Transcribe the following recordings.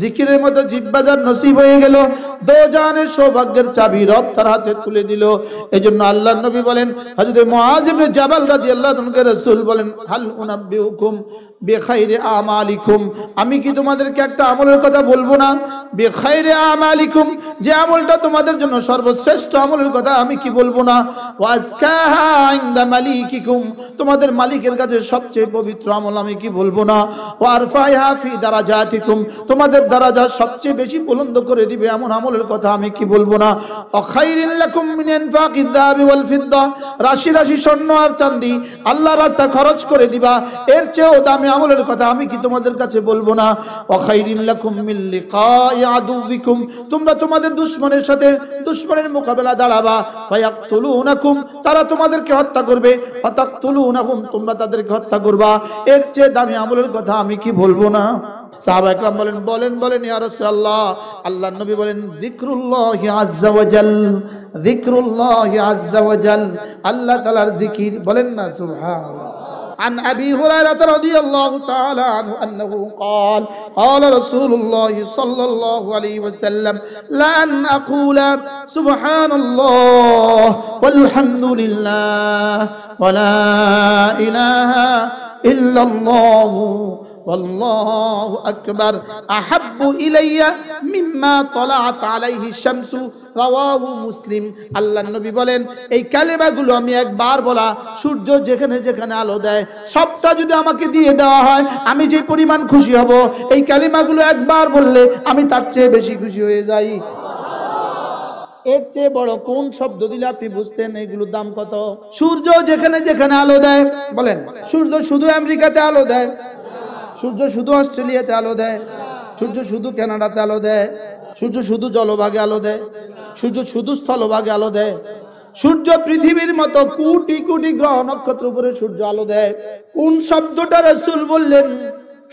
জিকিরের মতো জিহ্বা যার নসিব হয়ে গেল, দোজানের সৌভাগ্যের চাবি রব তার হাতে তুলে দিল। এজন্য আল্লাহর নবী বলেন, হযরত মুআয ইবনে জাবাল রাদিয়াল্লাহু আনহু রাসূল বলেন, হাল উনাব্বিউকুম বিখাইরি আমালিকুম, আমি কি তোমাদেরকে একটা আমলের কথা বলবো না? বিখাইরি আমালিকুম, যে আমলটা তোমাদের জন্য সর্বশ্রেষ্ঠ আমলের কথা আমি কি বলবো না? ওয়াজকাহা ইনদা মালিকিকুম, তোমাদের মালিকের কাছে সবচেয়ে পবিত্র আমল আমি কি বলবো না? ওয়ারফাইহা ফি দারাজাতিকুম, তোমাদের দারাজা সবচেয়ে বেশি বুলন্দ করে দিবে এমন আমলের কথা আমি কি বলবো না? ওয়া খাইরিন লাকুম মিন ইনফাকিদ যাহাবি ওয়াল ফিদ্দা, রাশি রাশি স্বর্ণ আর চাঁদি আল্লাহর রাস্তায় খরচ করে দিবা, এর চেয়েও দামি আমলের কথা আমি কি তোমাদের কাছে বলবো না? ওয়া খাইরিন লাকুম মিন লিকাই আদুবিকুম, তোমরা তোমাদের দুশমনের সাথে দুশমনের মোকাবেলা দাঁড়াবা, ফায়াকতুলুনাকুম, তারা তোমাদেরকে হত্যা করবে, ফাতাকতুলুনাহুম, তোমরা তাদেরকে হত্যা করবা, এর চেয়ে দামি আমলের কথা আমি কি বলবো না? সাহাবা একরাম বলেন, বলেন বলেন ইয়া রাসূলুল্লাহ। আল্লাহর নবী বলেন, যিকরুল্লাহি আযজা ওয়া জাল, যিকরুল্লাহি আযজা ওয়া জাল, আল্লাহ তাআলার জিকির, বলেন না সুবহানাল্লাহ। عن أبي هريرة رضي الله تعالى عنه أنه قال قال رسول الله صلى الله عليه وسلم لأن أقول سبحان الله والحمد لله ولا إله إلا الله والله أكبر أحب إلي مما طلعت عليه الشمس رواه মুসলিম। আল্লাহর নবী বলেন, এই কালেমাগুলো আমি একবার বলা, সূর্য যেখানে যেখানে আলো দেয় সবটা যদি আমাকে দিয়ে দেওয়া হয় আমি যে পরিমাণ খুশি হব, এই কালেমাগুলো একবার বললে আমি তার চেয়ে বেশি খুশি হয়ে যাই। এর চেয়ে বড় কোন শব্দ দিলে আপনি বুঝতেন এগুলোর দাম কত? সূর্য যেখানে যেখানে আলো দেয়, বলেন, সূর্য শুধু আমেরিকাতে আলো দেয়? সূর্য শুধু অস্ট্রেলিয়াতে আলো দেয়? সূর্য শুধু কানাডাতে আলো দেয়? সূর্য শুধু জলভাগে আলো দেয়? সূর্য শুধু স্থলভাগে আলো দেয়? সূর্য পৃথিবীর মতো কোটি কোটি গ্রহ নক্ষত্র উপরে সূর্য আলো দেয়। কোন শব্দটা রাসূল বললেন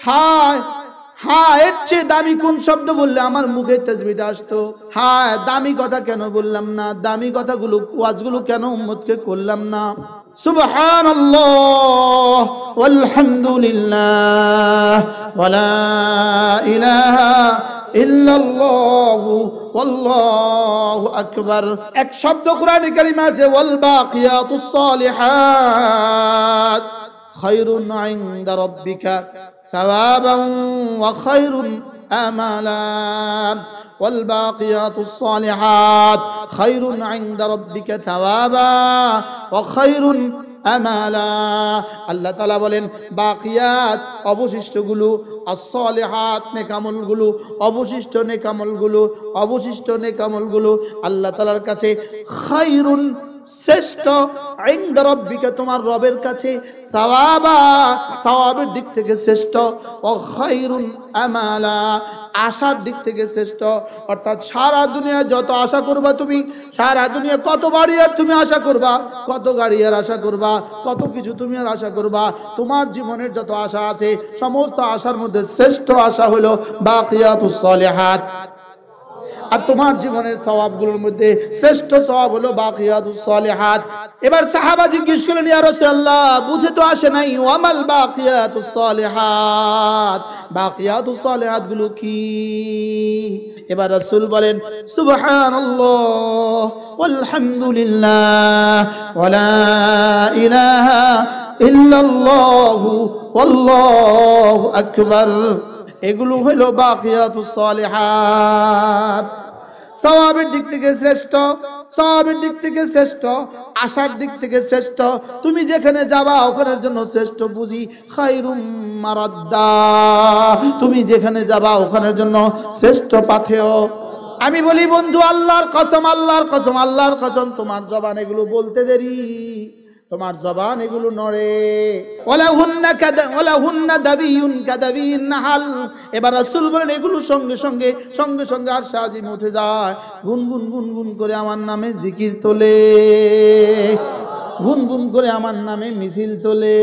হায় হ্যাঁ, এর চেয়ে দামি কোন শব্দ বললে আমার মুখে তাসবিহটা আসতো? হ্যাঁ, দামি কথা কেন বললাম না? দামি কথাগুলো ওয়াজগুলো কেন উম্মতকে করলাম না? সুবহানাল্লাহ ওয়ালহামদুলিল্লাহ ওয়ালা ইলাহা ইল্লাল্লাহু ওয়াল্লাহু আকবার। এক শব্দ কোরআনে কারিমে আছে, ওয়াল বাকিয়াতুস সালিহাত খায়রুন ইনদা রাব্বিকা ثوابا وخير آمالا والباقيات الصالحات خير عند ربك ثوابا وخير আমালা। আল্লাহ তাআলা বলেন, বাকিয়াত অবশিষ্টগুলো, as-সলিহাত নেকামলগুলো, অবশিষ্ট নেকামলগুলো, অবশিষ্ট নেকামলগুলো আল্লাহ তাআলার কাছে খায়রুন শ্রেষ্ঠ, ইনদা রাব্বিকা তোমার রবের কাছে, সাওয়াবা সওয়াবের দিক থেকে শ্রেষ্ঠ, ও খায়রুন আমালা আশার দিক থেকে শ্রেষ্ঠ। অর্থাৎ সারা দুনিয়া যত আশা করবা তুমি, সারা দুনিয়া কত বাড়ি আর তুমি আশা করবা, কত গাড়ি আর আশা করবা, কত কিছু তুমি আর আশা করবা, তোমার জীবনের যত আশা আছে সমস্ত আশার মধ্যে শ্রেষ্ঠ আশা হলো বাকিয়াতুস সালিহাত। আর তোমার জীবনের সওয়াবগুলোর মধ্যে শ্রেষ্ঠ সওয়াব হলো বাকিয়াতুস সালিহাত। এবার সাহাবা জিজ্ঞেস করলেন, ইয়া রাসূলুল্লাহ, বুঝে তো আসে নাই, ওয়ামাল বাকিয়াতুস সালিহাত, বাকিয়াতুস সালিহাত গুলো কি? এবার রাসূল বলেন, সুবহানাল্লাহ ওয়ালহামদুলিল্লাহ ওয়ালা ইলাহা ইল্লাল্লাহু ওয়াল্লাহু আকবার। এগুলো হলো বাকিয়াতুস সালিহাত। সওয়াবের দিক থেকে শ্রেষ্ঠ, সওয়াবের দিক থেকে শ্রেষ্ঠ, আশার দিক থেকে শ্রেষ্ঠ, তুমি যেখানে যাবা ওখানের জন্য শ্রেষ্ঠ পুঁজি, খায়রুম মারাদ্দা, তুমি যেখানে যাবা ওখানের জন্য শ্রেষ্ঠ পাথেয়। আমি বলি বন্ধু, আল্লাহর কসম, আল্লাহর কসম, আল্লাহর কসম, তোমার জবান এগুলো বলতে দেরি, তোমার জবান এগুলো নড়ে। ওয়ালাহুন্না দাবিয়ুন কাদাবিন নাহাল। এবার রাসূল বলেন, এগুলো সঙ্গে সঙ্গে সঙ্গে সঙ্গে আর সাজিম উঠে যায়, গুনগুন গুনগুন করে আমার নামে জিকির তোলে, গুনগুন করে আমার নামে মিছিল তোলে।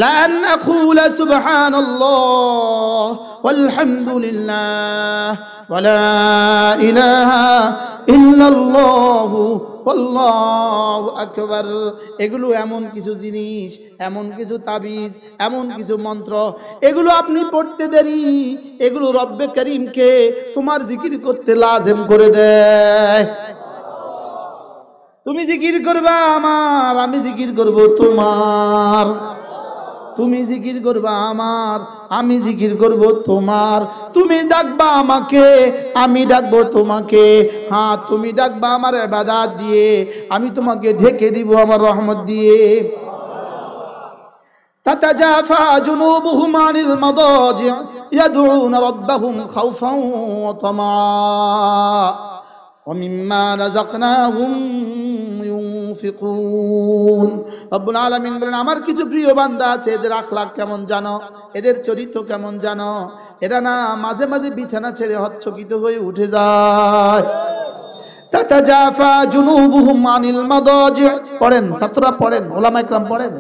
লা নাকুলা সুবহানাল্লাহ ওয়ালহামদুলিল্লাহ ওয়ালা ইলাহা ইল্লাল্লাহু আল্লাহু আকবার। এগুলো এমন কিছু জিনিস, এমন কিছু তাবিজ, এমন কিছু মন্ত্র, এগুলো আপনি পড়তে দেরি, এগুলো রব্বে করিমকে তোমার জিকির করতে লাজিম করে দেয়। তুমি জিকির করবা আমার, আমি জিকির করব তোমার। তুমি জিকির করবা আমার, আমি জিকির করব তোমার। তুমি ডাকবা আমাকে, আমি ডাকবো তোমাকে। হ্যাঁ, তুমি ডাকবা আমার ইবাদত দিয়ে, আমি তোমাকে ঢেকে দিব আমার রহমত দিয়ে। তাতাজাফা জুনুবুহুম আনিল মাদাজি ইয়াদউনা রাব্বাহুম খাওফান ওয়া তামা ওয়া মিম্মা রাযাকনাহুম ইউনফিকুন। রব্বুল আলামিন বলেন, আমার কিছু প্রিয় বান্দা আছে, এদের আখলাক কেমন জানো, এদের চরিত্র কেমন জানো? এরা না মাঝে মাঝে বিছানা ছেড়ে হচ্চকিত হয়ে উঠে যায়। তাতাজাফা জুনুবুহুম আনিল মাদাজি, পড়েন ছাত্ররা, পড়েন, ওলামা ইকরাম পড়েন।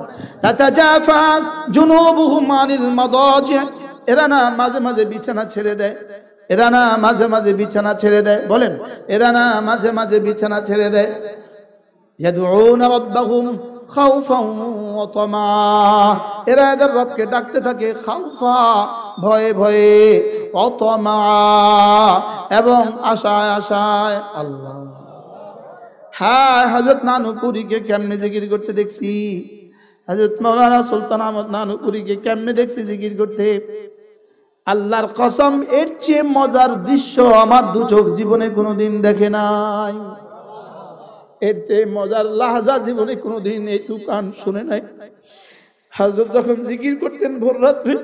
তাতাজাফা জুনুবুহুম আনিল মাদাজি, এরা না মাঝে মাঝে বিছানা ছেড়ে দেয়, এরা না মাঝে মাঝে বিছানা ছেড়ে দেয়। বলেন, এরা না মাঝে মাঝে বিছানা ছেড়ে দেয়। ইয়াদউনা রাব্বাহুম খাওফান ওয়া তামা, এরা এদের রবকে ডাকতে থাকে খাওফা, ভয়ে ভয়ে, ওয়া তামা, এবং আশায় আশায়। আল্লাহ, হ্যাঁ, হযরত নানুপুরীকে কেমনে জিকির করতে দেখছি, হযরত মাওলানা সুলতান আহমদ নানুপুরীকে কেমনে দেখছি জিকির করতে। আল্লাহর কসম, এর চেয়ে মজার দৃশ্য আমার দু চোখ জীবনে কোনোদিন দেখে নাই, এর চেয়ে মজার লাহজা জীবনে কোনোদিন এই দু কান শুনে নাই। হযরত যখন জিকির করতেন ভোর রাত্রে,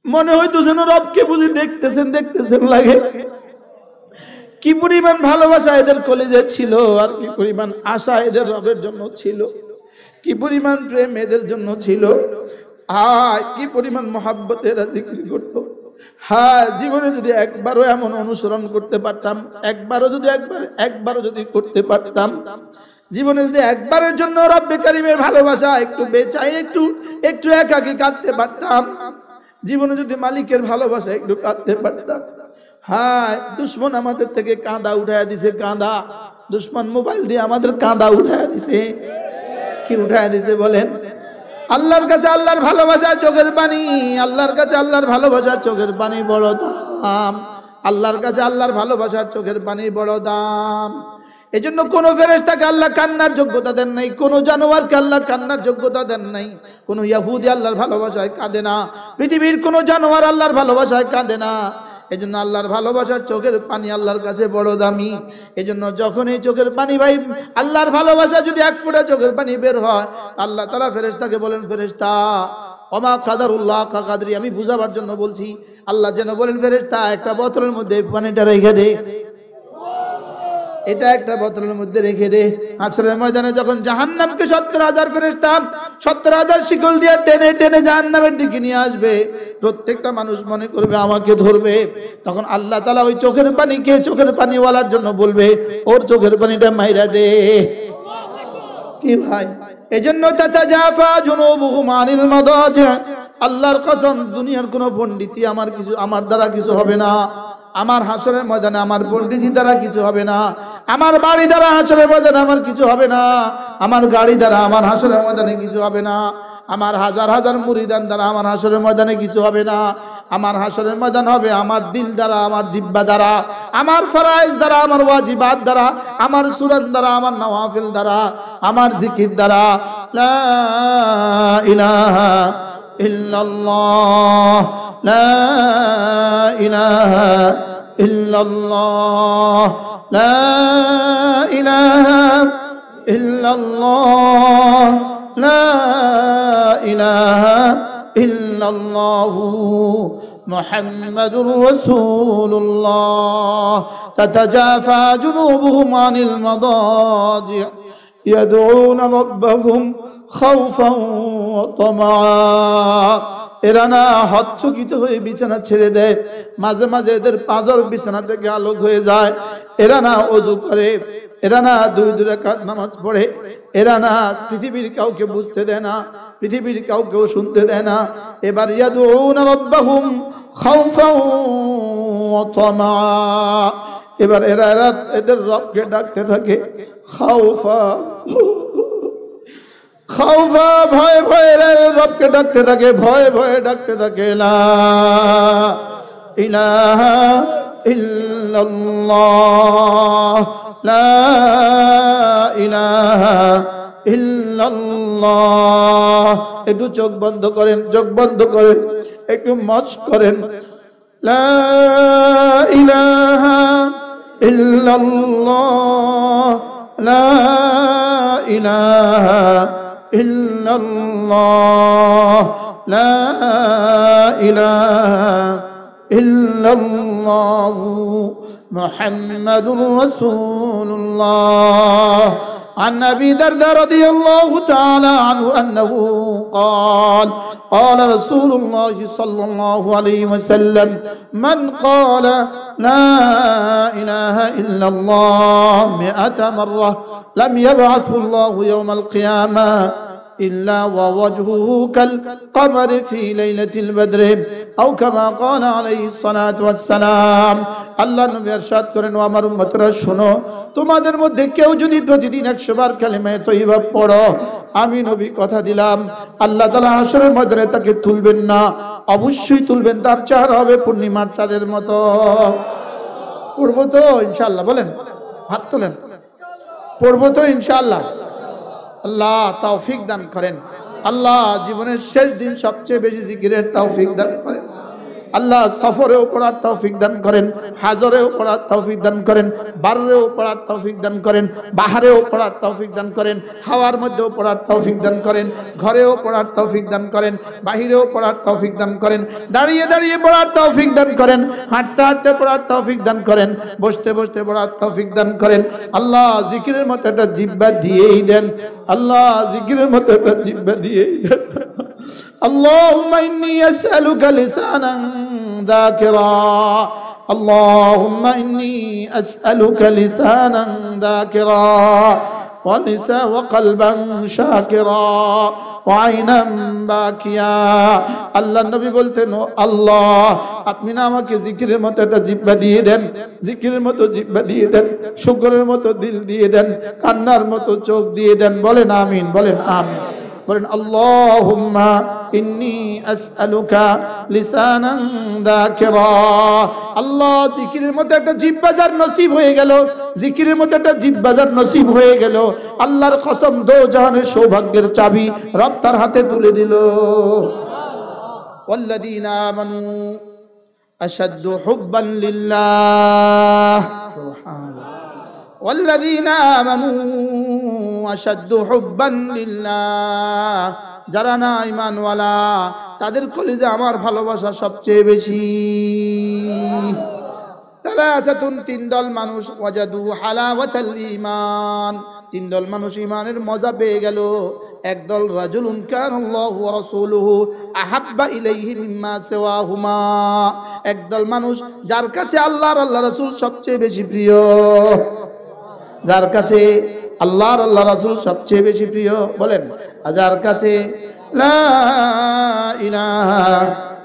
মনে হইতো যেন রবকে বুঝি দেখতেছেন দেখতেছেন লাগে। কি পরিমাণ ভালোবাসা এদের কলেজে ছিল, আর কি পরিমাণ আশা এদের রবের জন্য ছিল, কি পরিমাণ প্রেম এদের জন্য ছিল, কি পরিমাণ মহাব্বত এরা জিকির করত। হ্যাঁ, জীবনে যদি একবারও এমন অনুসরণ করতে পারতাম, একবারও যদি করতে পারতাম, জীবনে যদি একবারের জন্য রব্বে কারিমের ভালোবাসা একটু বেচাই, একটু একাকী কাঁদতে পারতাম, জীবনে যদি মালিকের ভালোবাসা একটু কাঁদতে পারতাম। হ্যাঁ, দুশ্মন আমাদের থেকে কাঁদা উঠায় দিছে, কাঁদা, দুশ্মন মোবাইল দিয়ে আমাদের কাঁদা উঠায় দিছে। কি উঠায় দিছে বলেন? আল্লাহর কাছে আল্লাহর ভালোবাসা চোখের পানি, আল্লাহর কাছে আল্লাহর ভালোবাসা চোখের পানি বড় দাম, আল্লাহর কাছে আল্লাহর ভালোবাসার চোখের পানি বড় দাম। এজন্য কোন ফেরেশতাকে আল্লাহ কান্নার যোগ্যতা দেন নাই, কোন জানোয়ারকে আল্লাহ কান্নার যোগ্যতা দেন নাই। কোন ইহুদি আল্লাহর ভালোবাসায় কাঁদে না, পৃথিবীর কোন জানোয়ার আল্লাহর ভালোবাসায় কাঁদে না। এজন্য আল্লাহর ভালোবাসার চোখের পানি আল্লাহর কাছে বড় দামি। এজন্য যখন এই চোখের পানি ভাই, আল্লাহর ভালোবাসা যদি এক ফোঁটা চোখের পানি বের হয়, আল্লাহ তাআলা ফেরেশতাকে বলেন, ফেরেশতা ওমা কাদারুল্লাহ কা কাদরি, আমি বুঝাবার জন্য বলছি। আল্লাহ যেন বলেন, ফেরেশতা একটা বোতলের মধ্যে পানিটা রেখে দে, এটা একটা বোতলের মধ্যে রেখে দে। হাশরের ময়দানে যখন জাহান্নামকে 70,000 ফেরেশতা 70,000 শিকল দিয়ে টেনে টেনে জাহান্নামের দিকে নিয়ে আসবে, প্রত্যেকটা মানুষ মনে করবে আমাকে ধরবে। তখন আল্লাহ তাআলা ওই চোখের পানিকে চোখের পানিওয়ালার জন্য বলবে, ওর চোখের পানিটা মাইরা দে। কি ভাই, এজন্য তাতাজাফা জুনুবুহুম আনিল মাদাজি, আল্লাহর কসম, দুনিয়ার কোন পণ্ডিতই আমার দ্বারা কিছু হবে না। আমার হাশরের ময়দানে আমার পণ্ডিতি দ্বারা কিছু হবে না, আমার বাড়ি দ্বারা হাশরের ময়দানে আমার কিছু হবে না, আমার গাড়ি দ্বারা আমার হাশরের ময়দানে কিছু হবে না, আমার হাজার হাজার মুরিদান দ্বারা আমার হাশরের ময়দানে কিছু হবে না। আমার হাশরের ময়দান হবে আমার দিল দ্বারা, আমার জিহ্বা দ্বারা, আমার ফরাইজ দ্বারা, আমার ওয়াজিবাত দ্বারা, আমার সুরাত দ্বারা, আমার নওয়াফিল দ্বারা, আমার জিকির দ্বারা। লা ইলাহা ইল্লাল্লাহ, লা ইলাহা ইল্লাল্লাহ, লা ইলাহা ইল্লাল্লাহ, লা ইলাহা ইল্লাল্লাহু মুহাম্মাদুর রাসূলুল্লাহ। তাতাজাফা জুনুবুহুম আনিল মাদাজি ইয়াদউনা রাব্বাহুম খাওফান ওয়া তামা, এরা না হচ্চকিত হয়ে বিছানা ছেড়ে দেয়, মাঝে মাঝে এদের পাঁজর বিছানা থেকে আলোক হয়ে যায়। এরা না ওযু করে, এরা না 2 রাকাত নামাজ পড়ে, এরা না পৃথিবীর কাউকে বুঝতে দেয় না, পৃথিবীর কাউকেও শুনতে দেয় না। এবার ইয়াদউনা রাব্বাহুম খাওফান وطمعا এবার এরা এদের রবকে ডাকতে থাকে খাউফা খাউফা ভয় ভয়ে এরা রবকে ডাকতে থাকে ভয়ে ভয়ে ডাকতে থাকে লা ইলাহা ইল্লাল্লাহ লা ইলাহা ইল্লাল্লাহ একটু চোখ বন্ধ করেন একটু মচ করেন লা ইলাহা ইল্লাল্লাহ লা ইলাহা ইল্লাল্লাহ লা ইলাহা ইল্লাল্লাহ মুহাম্মাদুর রাসূলুল্লাহ عن أبي درداء رضي الله تعالى عنه أنه قال رسول الله صلى الله عليه وسلم من قال لا إله إلا الله 100 مرة لم يبعثه الله يوم القيامة إلا ووجهه كالقمر في ليلة البدر أو كما قال عليه الصلاة والسلام আল্লাহ নবী ইরশাদ করেন ও আমার উম্মতরা শোনো তোমাদের মধ্যে কেউ যদি প্রতিদিন 100 বার কালিমা তয়্যিবা পড়ো আমি নবী কথা দিলাম আল্লাহ তাআলা হাশরের ময়দানে তাকে তুলবেন না অবশ্যই তুলবেন তার চেহারা হবে পূর্ণিমার চাঁদের মতো পড়ব তো ইনশাআল্লাহ বলেন হাত তোলেন পড়ব তো ইনশাআল্লাহ আল্লাহ তৌফিক দান করেন আল্লাহ জীবনের শেষ দিন সবচেয়ে বেশি জিকিরের তৌফিক দান করেন আল্লাহ সফরেও পড়ার তৌফিক দান করেন হাজরেও পড়ার তৌফিক দান করেন বাররেও পড়ার তৌফিক দান করেন বাহারেও পড়ার তৌফিক দান করেন হাওয়ার মধ্যেও পড়ার তৌফিক দান করেন ঘরেও পড়ার তৌফিক দান করেন বাহিরেও পড়ার তৌফিক দান করেন দাঁড়িয়ে দাঁড়িয়ে পড়ার তৌফিক দান করেন হাঁটতে হাঁটতে পড়ার তৌফিক দান করেন বসতে বসতে পড়ার তৌফিক দান করেন আল্লাহ জিকিরের মতো একটা জিহ্বা দিয়েই দেন আল্লাহ জিকিরের মতো একটা জিহ্বা দিয়েই দেন اللهم إني أسألك لسانا ذاكرا اللهم إني أسألك لسانا ذاكرا وقلبا شاكرا وعينا باكيا আল্লাহ নবী বলতেন ও আল্লাহ আপনি না আমাকে জিকিরের মতো একটা জিহ্বা দিয়ে দেন জিকিরের মতো জিহ্বা দিয়ে দেন শুকরের মতো দিল দিয়ে দেন কান্নার মতো চোখ দিয়ে দেন বলেন আমিন বলেন আমিন বলেন আল্লাহুম্মা ইন্নী আসআলুকা লিসানান যাকিরা আল্লাহ জিকিরের মধ্যে একটা জিহ্বা যার নসিব হয়ে গেল জিকিরের মধ্যে একটা জিহ্বা যার নসিব হয়ে গেল আল্লাহর কসম দো জাহানের সৌভাগ্যের চাবি রব তার হাতে তুলে দিল ওয়াল্লাযীনা আমানু আশাদ্দু হুব্বান লিল্লাহ সুবহানাল্লাহ والذين آمنوا أشد حبا لله যারা না ঈমানওয়ালা তাদের কলিজা আমার ভালোবাসা সবচেয়ে বেশি তালাসাতুন তিন দল মানুষ ওয়াজাদু হালাওয়াতাল ঈমান তিন দল মানুষ ঈমানের মজা পেয়ে গেল একদল রাজুলুন কানাল্লাহু ওয়া রাসূলুহু আহাব্বা ইলাইহি মিম্মা সিওয়াহুমা একদল মানুষ যার কাছে আল্লাহ রাসূল সবচেয়ে বেশি প্রিয় যার কাছে আল্লাহর আল্লাহ রাসূল সবচেয়ে বেশি প্রিয় বলেন যার কাছে লা ইলাহা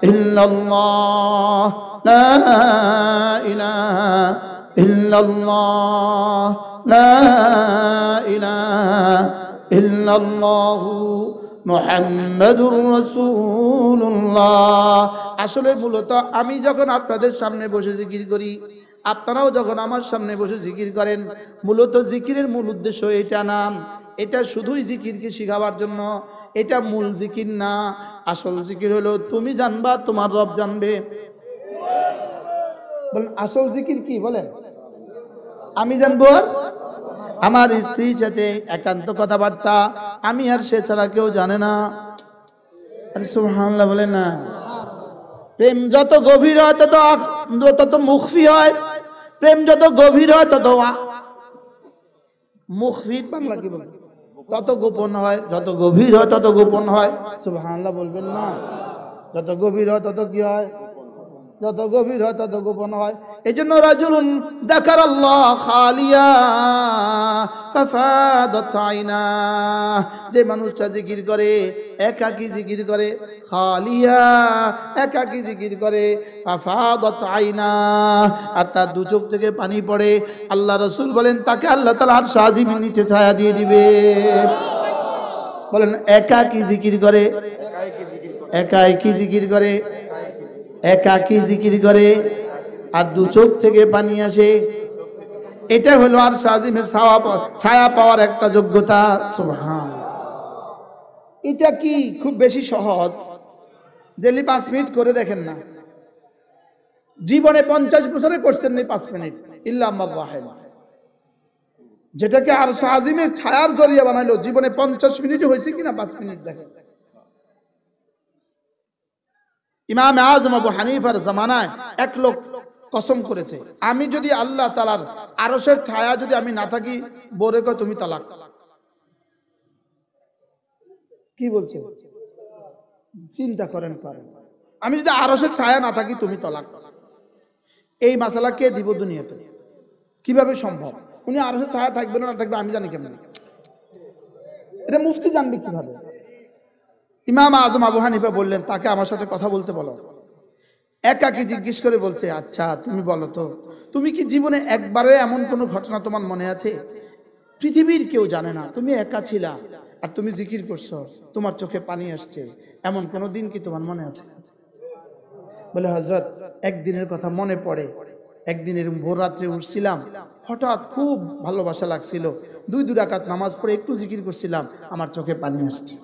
ইল্লাল্লাহ লা ইলাহা ইল্লাল্লাহ লা ইলাহা ইল্লাল্লাহ মুহাম্মাদুর রাসূলুল্লাহ আসলে মূলত আমি যখন আপনাদের সামনে বসে জিকির করি আপনারাও যখন আমার সামনে বসে জিকির করেন মূলত জিকিরের মূল উদ্দেশ্য এটা না এটা শুধুই জিকিরকে শিখাবার জন্য এটা মূল জিকির না আসল জিকির হলো তুমি জানবা তোমার রব জানবে বলেন আসল জিকির কি বলেন আমি জানবো আমার স্ত্রীর সাথে একান্ত কথাবার্তা আমি আর সে ছাড়া কেউ জানে না আরে সুবহানাল্লাহ বলেন না প্রেম যত গভীর হয় তত মুখফি হয় প্রেম যত গভীর হয় তত মুখফি বাংলা কি বলে তত গোপন হয় যত গভীর হয় তত গোপন হয় সুবহানাল্লাহ বলবেন না যত গভীর হয় তত কি হয় যত গভীর হয় তত গোপন হয় এজন্য রাজুলুন যাকারাল্লাহ খালিয়া ফাফাদাত আইনা, যে মানুষটা জিকির করে একাকী জিকির করে, খালিয়া একাকী জিকির করে, ফাফাদাত আইনা আর তার দু চোখ থেকে পানি পড়ে, আল্লাহ রাসূল বলেন তাকে আল্লাহ তাআলা আরশ আজিমের নিচে ছায়া দিয়ে দিবে। বলেন একাকী জিকির করে, একাকী জিকির করে, একাকী জিকির করে আর দু চোখ থেকে পানি আসে, এটা হলো আরশ আজিমের ছায়া পাওয়ার একটা যোগ্যতা। সুবহানাল্লাহ। এটা কি খুব বেশি সহজ? ডেলি 5 মিনিট করে দেখেন না, জীবনে 50 বছরে করছেন না 5 মিনিট, ইল্লা মান রাহিম। যেটাকে আরশ আজিমের ছায়ার জরিয়া বানাইলো, জীবনে 50 মিনিট হয়েছে কিনা 5 মিনিট দেখেন। ইমাম আযম আবু হানিফার জামানায় এক লোক কসম করেছে, আমি যদি আল্লাহ তাআলার আরশের ছায়া যদি আমি না থাকি, বলে কয় তুমি তালাক। কি বলছে? চিন্তা করেন, আমি যদি আরশের ছায়া না থাকি তুমি তালাক। এই মাসালা কে দিব দুনিয়াতে? কিভাবে সম্ভব? উনি আরশের ছায়া থাকবে না থাকবে আমি জানি কেমন? এটা মুফতি জানবে কিভাবে? ইমাম আযম আবু হানিফা বললেন তাকে আমার সাথে কথা বলতে বলো। একাকী জিজ্ঞেস করে বলছে, আচ্ছা তুমি বলো তো, তুমি কি জীবনে একবারে এমন কোন ঘটনা তোমার মনে আছে, পৃথিবীর কেউ জানে না, তুমি একা ছিলা আর তুমি জিকির করছো, তোমার চোখে পানি আসছে, এমন কোন দিন কি তোমার মনে আছে? বলে হযরত একদিনের কথা মনে পড়ে, একদিনের ভোর রাত্রে উঠছিলাম, হঠাৎ খুব ভালোবাসা লাগছিল, 2 রাকাত নামাজ পড়ে একটু জিকির করছিলাম, আমার চোখে পানি আসছে।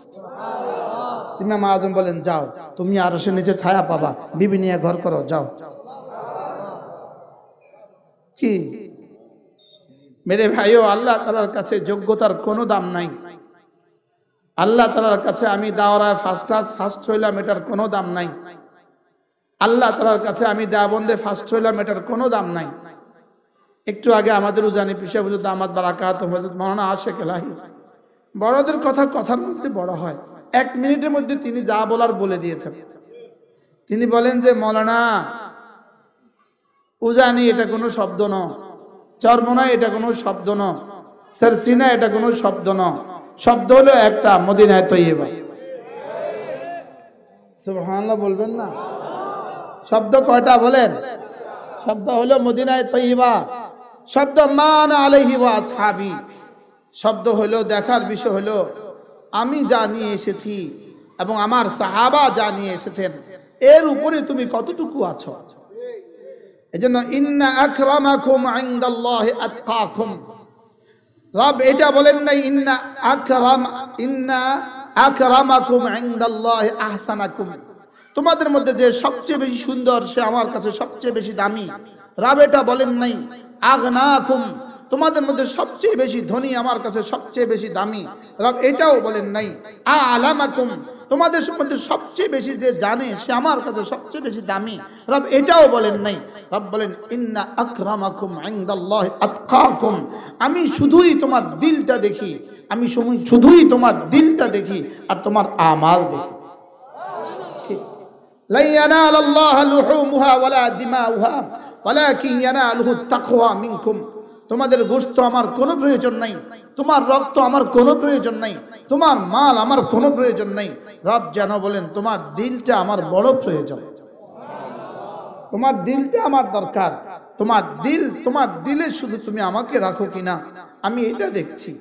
ইমাম আযম বলেন যাও, তুমি আরশের নিচে ছায়া পাবা, বিবি নিয়ে ঘর করো, যাও। কি মেরে ভাইও, আল্লাহ তাআলার কাছে যোগ্যতার কোনো দাম নাই। আল্লাহ তাআলার কাছে আমি দাওরায় ফার্স্ট ক্লাস ফার্স্ট হইলাম, এটার কোনো দাম নাই। আল্লাহ তাআলার কাছে আমি দেওবন্দে ফার্স্ট হইলাম, এটার কোনো দাম নাই। একটু আগে আমাদের উজানি পিসা হুজুর দামাত বারাকাত হযরত মাওলানা আশিক এলাহি, বড়দের কথা কথার মধ্যে বড় হয়, 1 মিনিটের মধ্যে তিনি যা বলার বলে দিয়েছেন। তিনি বলেন যে মাওলানা উজানি এটা কোনো শব্দ নয়, চরমোনা এটা কোনো শব্দ নয়, সারসিনা এটা কোনো শব্দ নয়, শব্দ হলো একটা মদিনায়ে তৈয়বা। সুবহানাল্লাহ বলবেন না? শব্দ কয়টা বলেন? শব্দ হলো মদিনায়ে তৈয়বা, শব্দ মান আলাইহি ওয়া আসহাবি, শব্দ হলো দেখার বিষয় হলো আমি যা নিয়ে এসেছি এবং আমার সাহাবা যা নিয়ে এসেছেন এর উপরে তুমি কতটুকু আছো। এজন্য ইন্না আকরামাকুম ইনদাল্লাহি আতকাকুম, রব এটা বলেন নাই ইন্না আকরামাকুম ইনদাল্লাহি আহসানাকুম, তোমাদের মধ্যে যে সবচেয়ে বেশি সুন্দর সে আমার কাছে সবচেয়ে বেশি দামি। রব এটা বলেন নাই আগনাকুম, তোমাদের মধ্যে সবচেয়ে বেশি ধনী আমার কাছে সবচেয়ে বেশি দামি। রব এটাও বলেন নাই আলামাকুম, তোমাদের মধ্যে সবচেয়ে বেশি যে জানে সে আমার কাছে সবচেয়ে বেশি দামি। রব এটাও বলেন নাই। রব বলেন ইন্না আকরামাকুম ইনদাল্লাহি আতকাকুম, আমি শুধুই তোমার দিলটা দেখি, আমি শুধুই তোমার দিলটা দেখি আর তোমার আমাল দেখি। লা ইয়ানালাল্লাহু লুহুমুহা ওয়ালা দিমাউহা ওয়ালাকিন ইয়ানালুহু তাকওয়া মিনকুম, তোমাদের গোশত আমার কোনো প্রয়োজন নাই, তোমার রক্ত আমার কোনো প্রয়োজন নাই, তোমার মাল আমার কোনো প্রয়োজন নাই। রব যেন বলেন তোমার দিলটা আমার বড় প্রয়োজন, তোমার দিলটা আমার দরকার, তোমার দিলে শুধু তুমি আমাকে রাখো কিনা আমি এটা দেখছি,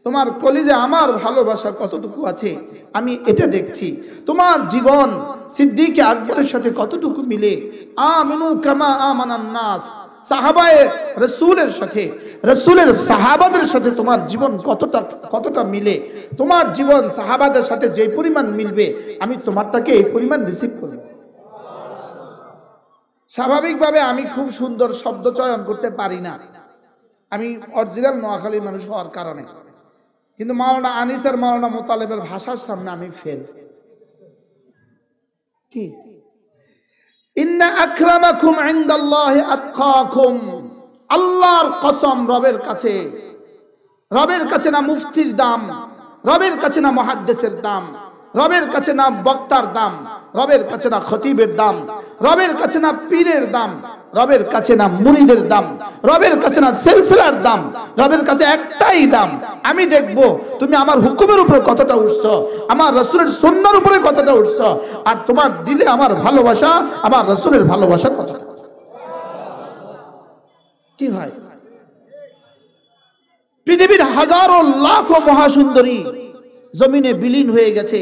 তোমার কলিজে আমার ভালোবাসা কতটুকু আছে আমি এটা দেখছি, তোমার জীবন সিদ্দিক আকবরের সাথে কতটুকু মিলে, আমিনু কামা আমানান নাস, সাহাবায়ে রাসূলের সাথে রাসূলের সাহাবাদের সাথে তোমার জীবন কতটা মিলে, তোমার জীবন সাহাবাদের সাথে যে পরিমাণ মিলবে আমি তোমারটাকে এই পরিমাণ রিসিভ করব। স্বাভাবিকভাবে আমি খুব সুন্দর শব্দ চয়ন করতে পারি না, আমি অরিজিনাল নোয়াখালীর মানুষ হওয়ার কারণে, কিন্তু মাওলানা আনিস আর মাওলানা মোতালেবের ভাষার সামনে আমি ফেল। কি ইন্না আকরামাকুম ইনদাল্লাহি আতকাকুম, আল্লাহর কসম, রবের কাছে না মুফতির দাম, রবের কাছে না মুহাদ্দিসের দাম, রবের কাছে না বক্তার দাম, রবের কাছে না খতিবের দাম, রবের কাছে না পীরের দাম, রবের কাছে না মুরিদের দাম, রবের কাছে না সিলসিলার দাম, রবের কাছে একটাই দাম। আমি দেখব তুমি আমার হুকুমের উপরে কতটা উঠছো, আমার রাসূলের সুন্নাহর উপরে কতটা উঠছো, আর তোমার দিলে আমার ভালোবাসা, আমার রাসূলের ভালোবাসা কতটা। কি ভাই, পৃথিবীর হাজারো লাখো মহাসুন্দরী জমিনে বিলীন হয়ে গেছে,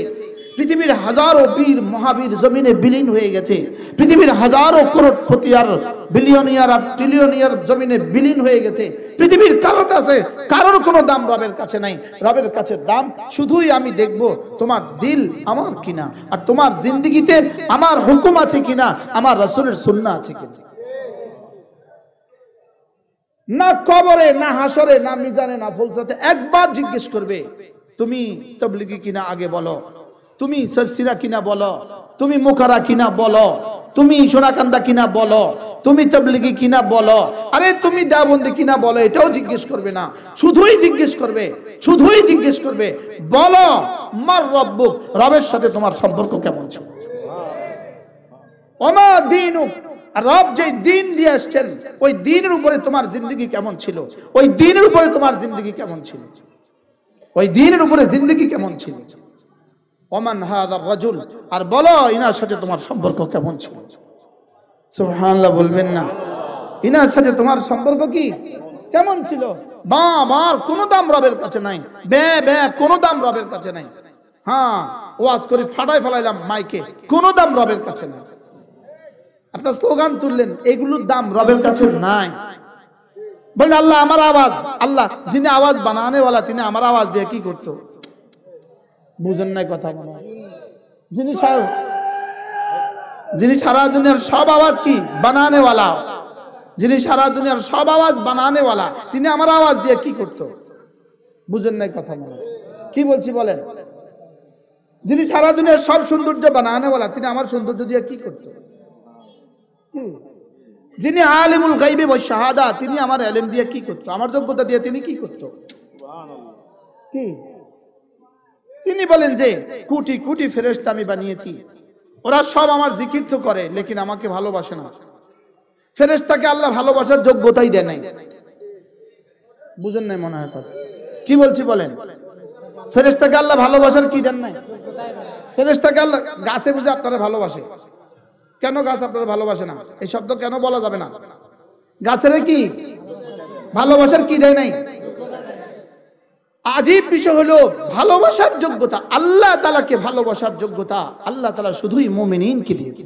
পৃথিবীর হাজারো বীর মহাবীর জমিনে বিলীন হয়ে গেছে, পৃথিবীর হাজারো করোড়পতি আর বিলিয়নিয়ার আর ট্রিলিয়নিয়ার জমিনে বিলীন হয়ে গেছে। পৃথিবীর কারোর কাছে কারোর কোনো দাম রবের কাছে নাই। রবের কাছে দাম শুধুই আমি দেখব তোমার দিল আমার কিনা, আর তোমার জিন্দগিতে আমার হুকুম আছে কিনা, আমার রাসূলের সুন্নাহ আছে কিনা। না কবরে, না হাসরে, না মিজানে, না ফুলসাতে একবার জিজ্ঞেস করবে তুমি তাবলীগী কিনা আগে বলো, তুমি সরসিরা কিনা বলো, তুমি মুখারা কিনা বলো, তুমি সোনাকান্দা কিনা বলো, তুমি তাবলীগী কিনা বলো, আরে তুমি দেওবন্দি কিনা বলো, এটাও জিজ্ঞেস করবে না। শুধুই জিজ্ঞেস করবে, শুধুই জিজ্ঞেস করবে বলো মার রব্বুক, রবের সাথে তোমার সম্পর্ক কেমন ছিল। ওমা দীনুক, রব যে দিন দিয়ে আসছেন ওই দিনের উপরে তোমার জিন্দগি কেমন ছিল, ওই দিনের উপরে তোমার জিন্দগি কেমন ছিল, ওই দিনের উপরে জিন্দগি কেমন ছিল। ওমান হাদার রাজুল, আর বলো ইনার সাথে তোমার সম্পর্ক কেমন ছিল। সুবহানাল্লাহ বলবেন না? ইনার সাথে তোমার সম্পর্ক কি কেমন ছিল। বা আমার কোনো দাম রবের কাছে নাই, বে বে কোনো দাম রবের কাছে নাই। হ্যাঁ, ওয়াজ করে ফাটাই ফেলাইলাম মাইকে, কোনো দাম রবের কাছে নাই। আপনার স্লোগান তুললেন, এগুলোর দাম রবের কাছে নাই। বলেন আল্লাহ আমার আওয়াজ, আল্লাহ যিনি আওয়াজ বানানে ওয়ালা তিনি আমার আওয়াজ দিয়ে কি করতো, বুঝেন নাই কথা মনে হয়। যিনি সারা দুনিয়ার সব আওয়াজ কি বানানে ওয়ালা, যিনি সারা দুনিয়ার সব আওয়াজ বানানে ওয়ালা তিনি আমার আওয়াজ দিয়ে কি করতো, বুঝেন নাই কথা মনে হয়। কি বলছি বলেন? যিনি সারা দুনিয়ার সব সৌন্দর্য বানানে ওয়ালা তিনি আমার সৌন্দর্য দিয়ে কি করতো। যিনি আলিমুল গায়বি ওয়াশ শাহাদা তিনি আমার ইলম দিয়ে কি করতো, আমার যোগ্যতা দিয়ে তিনি কি করতো। কি তিনি বলেন যে কোটি কোটি ফেরেশতা আমি বানিয়েছি, ওরা সব আমার জিকির তো করে লেকিন আমাকে ভালোবাসে না। ফেরেশতাকে আল্লাহ ভালোবাসার যোগ্যতাই দেয় নাই। বুঝেন নাই মনে হয় কথা। কি বলছি বলেন? ফেরেশতাকে আল্লাহ ভালোবাসার কি দেন নাই, ফেরেশতাকে আল্লাহ গাছে বুঝে আপনারা ভালোবাসে, কেন গাছ আপনারা ভালোবাসে না এই শব্দ কেন বলা যাবে না? গাছের কি ভালোবাসার কি দেয় নাই? আজীব বিষয় হলো ভালোবাসার যোগ্যতা, আল্লাহ তাআলাকে ভালোবাসার যোগ্যতা আল্লাহ তাআলা শুধুই মুমিনিনকে দিয়েছে।